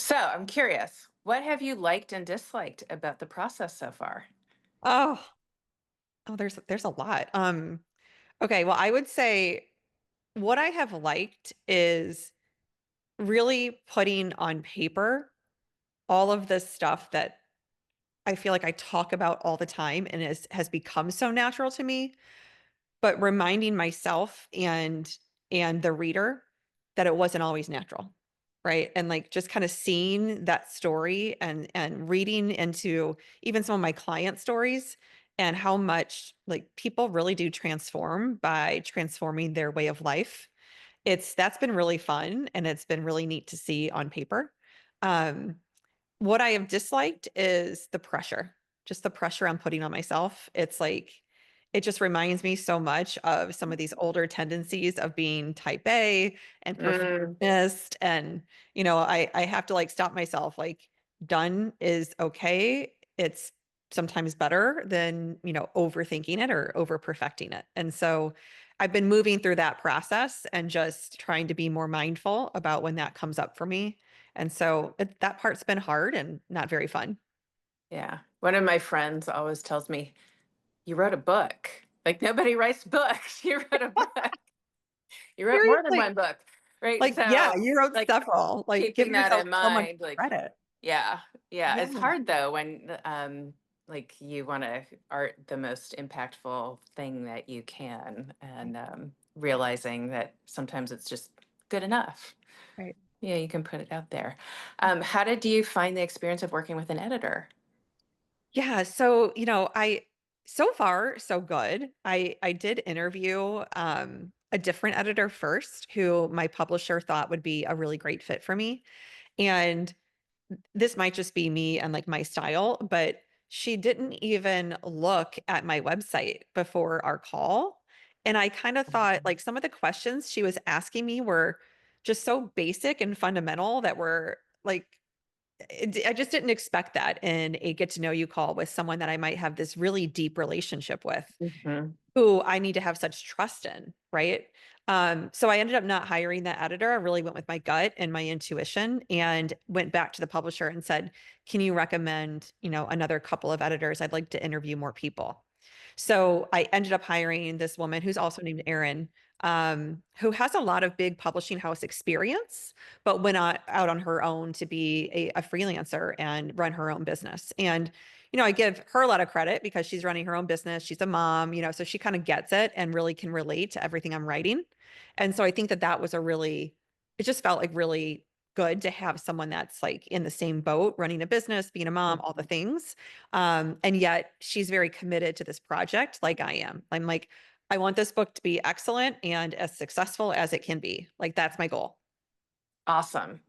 So I'm curious, what have you liked and disliked about the process so far? Oh, there's a lot. Okay, well, I would say what I have liked is really putting on paper all of this stuff that I feel like I talk about all the time and has become so natural to me, but reminding myself and the reader that it wasn't always natural, right? And like just kind of seeing that story and reading into even some of my client stories and how much like people really do transform by transforming their way of life. That's been really fun and it's been really neat to see on paper. Um, what I have disliked is the pressure, just the pressure I'm putting on myself. It's like, it just reminds me so much of some of these older tendencies of being type A and Mm, perfectionist. And, I have to like stop myself. Like, done is okay. It's sometimes better than, overthinking it or over perfecting it. And so I've been moving through that process and just trying to be more mindful about when that comes up for me and so that part's been hard and not very fun. yeah. One of my friends always tells me, you wrote a book. Like nobody writes books. You wrote a book. You wrote more than Seriously. one book. Right. Yeah, So you wrote like several. Like, give keeping that yourself in so much mind, like, credit. yeah, yeah. Yeah, It's hard though when like you want to art the most impactful thing that you can and realizing that sometimes it's just good enough. right. Yeah, you can put it out there. How did you find the experience of working with an editor? Yeah, so, I so far so good. I did interview a different editor first who my publisher thought would be a really great fit for me. And this might just be me and like my style, but she didn't even look at my website before our call. And I kind of thought like some of the questions she was asking me were just so basic and fundamental that were like, I just didn't expect that in a get to know you call with someone that I might have this really deep relationship with Mhm. who I need to have such trust in, right? So I ended up not hiring that editor. I really went with my gut and my intuition and went back to the publisher and said, "Can you recommend, another couple of editors? I'd like to interview more people." So I ended up hiring this woman who's also named Erin, who has a lot of big publishing house experience, but went out on her own to be a freelancer and run her own business. And I give her a lot of credit because she's running her own business. She's a mom, so she kind of gets it and really can relate to everything I'm writing. And so I think that was it just felt like really good to have someone that's like in the same boat, running a business, being a mom, all the Mhm. things. And yet she's very committed to this project, like I am. I'm like, I want this book to be excellent and as successful as it can be. Like, that's my goal. Awesome.